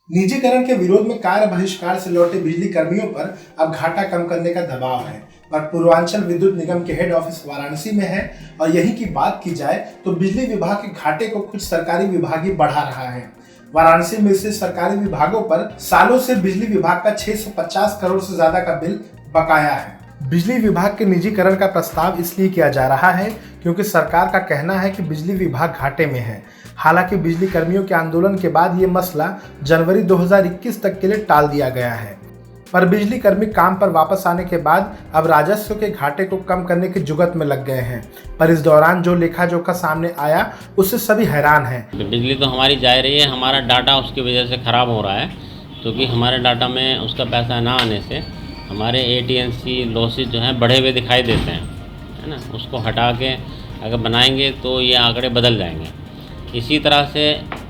निजीकरण के विरोध में कार्य बहिष्कार से लौटे बिजली कर्मियों पर अब घाटा कम करने का दबाव है। पर पूर्वांचल विद्युत निगम के हेड ऑफिस वाराणसी में है और यहीं की बात की जाए तो बिजली विभाग के घाटे को कुछ सरकारी विभाग ही बढ़ा रहा है। वाराणसी में स्थित सरकारी विभागों पर सालों से बिजली विभाग का 650 करोड़ से ज्यादा का बिल बकाया है। बिजली विभाग के निजीकरण का प्रस्ताव इसलिए किया जा रहा है क्योंकि सरकार का कहना है कि बिजली विभाग घाटे में है। हालांकि बिजली कर्मियों के आंदोलन के बाद ये मसला जनवरी 2021 तक के लिए टाल दिया गया है, पर बिजली कर्मी काम पर वापस आने के बाद अब राजस्व के घाटे को कम करने की जुगत में लग गए हैं। पर इस दौरान जो लेखा जोखा सामने आया उससे सभी हैरान हैं। बिजली तो हमारी जा रही है, हमारा डाटा उसकी वजह से ख़राब हो रहा है क्योंकि हमारे डाटा में उसका पैसा ना आने से हमारे AT&C लॉसेज जो हैं बढ़े हुए दिखाई देते हैं, है ना। उसको हटा के अगर बनाएंगे तो ये आंकड़े बदल जाएंगे। इसी तरह से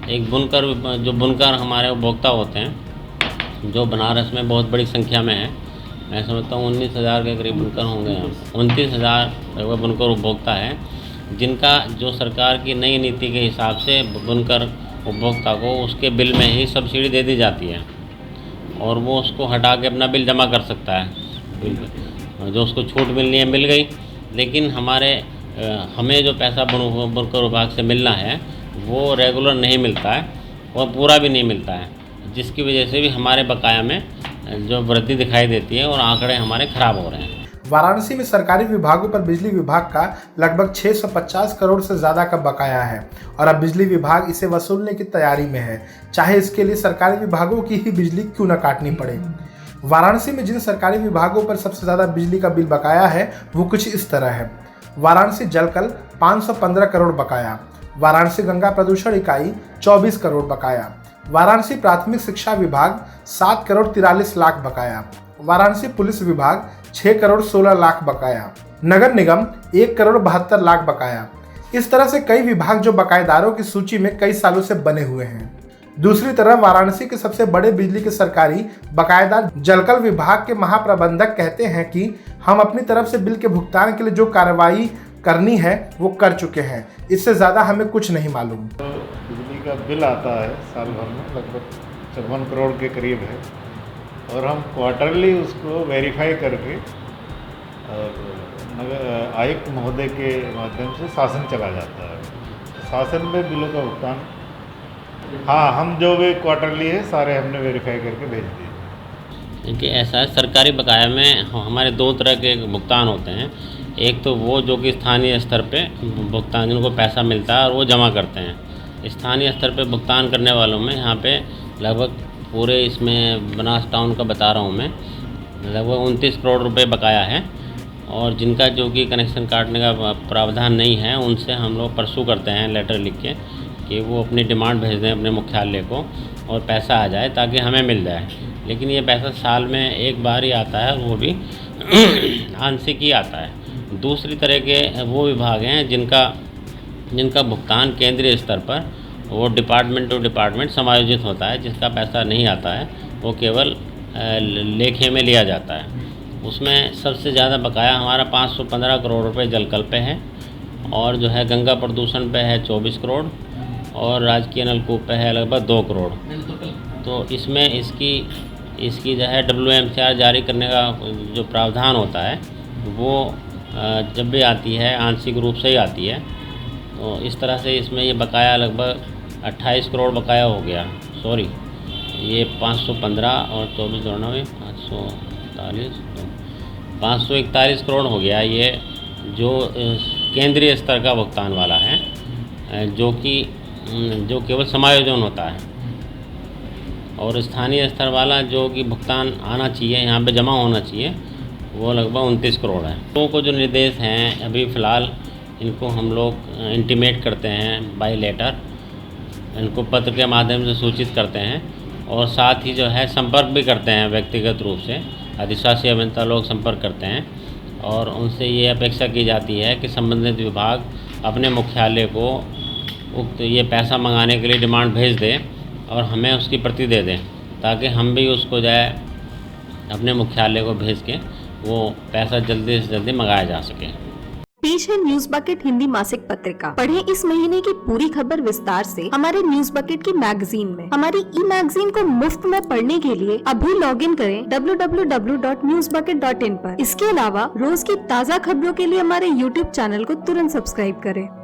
एक बुनकर हमारे उपभोक्ता होते हैं जो बनारस में बहुत बड़ी संख्या में है। मैं समझता हूँ 19,000 के करीब बुनकर होंगे, 29,000 लगभग बुनकर उपभोक्ता है जिनका जो सरकार की नई नीति के हिसाब से बुनकर उपभोक्ता को उसके बिल में ही सब्सिडी दे दी जाती है और वो उसको हटा के अपना बिल जमा कर सकता है। जो उसको छूट मिलनी है मिल गई, लेकिन हमें जो पैसा बुनकर विभाग से मिलना है वो रेगुलर नहीं मिलता है और पूरा भी नहीं मिलता है, जिसकी वजह से भी हमारे बकाया में जो वृद्धि दिखाई देती है और आंकड़े हमारे ख़राब हो रहे हैं। वाराणसी में सरकारी विभागों पर बिजली विभाग का लगभग 650 करोड़ से ज़्यादा का बकाया है और अब बिजली विभाग इसे वसूलने की तैयारी में है, चाहे इसके लिए सरकारी विभागों की ही बिजली क्यों न काटनी पड़े। वाराणसी में जिन सरकारी विभागों पर सबसे ज़्यादा बिजली का बिल बकाया है वो कुछ इस तरह है। वाराणसी जलकल 515 करोड़ बकाया, वाराणसी गंगा प्रदूषण इकाई 24 करोड़ बकाया, वाराणसी प्राथमिक शिक्षा विभाग 7 करोड़ 43 लाख बकाया, वाराणसी पुलिस विभाग 6 करोड़ 16 लाख बकाया, नगर निगम 1 करोड़ 72 लाख बकाया। इस तरह से कई विभाग जो बकायेदारों की सूची में कई सालों से बने हुए हैं। दूसरी तरफ वाराणसी के सबसे बड़े बिजली के सरकारी बकायेदार जलकल विभाग के महाप्रबंधक कहते हैं कि हम अपनी तरफ से बिल के भुगतान के लिए जो कार्रवाई करनी है वो कर चुके हैं, इससे ज़्यादा हमें कुछ नहीं मालूम। तो बिजली का बिल आता है साल भर में लगभग 54 करोड़ के करीब है और हम क्वार्टरली उसको वेरीफाई करके और आयुक्त महोदय के माध्यम से शासन चला जाता है। शासन में बिलों का भुगतान हम जो भी क्वार्टरली है सारे हमने वेरीफाई करके भेज दिए। देखिए ऐसा है, सरकारी बकाया में हमारे दो तरह के भुगतान होते हैं। एक तो वो जो कि स्थानीय स्तर पे भुगतान जिनको पैसा मिलता है और वो जमा करते हैं। स्थानीय स्तर पे भुगतान करने वालों में यहाँ पे लगभग पूरे इसमें बनास टाउन का बता रहा हूँ मैं, लगभग 29 करोड़ रुपए बकाया है और जिनका जो कि कनेक्शन काटने का प्रावधान नहीं है उनसे हम लोग परसू करते हैं लेटर लिख के कि वो अपनी डिमांड भेज दें अपने मुख्यालय को और पैसा आ जाए ताकि हमें मिल जाए। लेकिन ये पैसा साल में एक बार ही आता है, वो भी आंशिक ही आता है। दूसरी तरह के वो विभाग हैं जिनका भुगतान केंद्रीय स्तर पर वो डिपार्टमेंट टू डिपार्टमेंट समायोजित होता है, जिसका पैसा नहीं आता है वो केवल लेखे में लिया जाता है। उसमें सबसे ज़्यादा बकाया हमारा 515 करोड़ रुपए जलकल पे है और जो है गंगा प्रदूषण पे है 24 करोड़ और राजकीय नलकूप पे है लगभग 2 करोड़। तो इसमें इसकी जो है WMCR जारी करने का जो प्रावधान होता है वो जब भी आती है आंशिक रूप से ही आती है। तो इस तरह से इसमें ये बकाया लगभग 28 करोड़ बकाया हो गया। सॉरी, ये 515 और 24 जोड़ना हुए 541 करोड़ हो गया। ये जो केंद्रीय स्तर का भुगतान वाला है जो केवल समायोजन होता है, और स्थानीय स्तर वाला जो कि भुगतान आना चाहिए यहाँ पे जमा होना चाहिए वो लगभग 29 करोड़ है। लोगों को जो निर्देश हैं अभी फ़िलहाल इनको हम लोग इंटीमेट करते हैं बाय लेटर, इनको पत्र के माध्यम से सूचित करते हैं और साथ ही जो है संपर्क भी करते हैं व्यक्तिगत रूप से। अधिशासी अभियंता लोग संपर्क करते हैं और उनसे ये अपेक्षा की जाती है कि संबंधित विभाग अपने मुख्यालय को उक्त ये पैसा मंगाने के लिए डिमांड भेज दे और हमें उसकी प्रति दे दें ताकि हम भी उसको जाए अपने मुख्यालय को भेज के वो पैसा जल्दी से जल्दी मंगाया जा सके। पेश है न्यूज बकेट हिंदी मासिक पत्रिका। पढ़ें इस महीने की पूरी खबर विस्तार से हमारे न्यूज बकेट की मैगजीन में। हमारी ई मैगजीन को मुफ्त में पढ़ने के लिए अभी लॉगिन करें www.newsbucket.in पर। इसके अलावा रोज की ताज़ा खबरों के लिए हमारे YouTube चैनल को तुरंत सब्सक्राइब करें।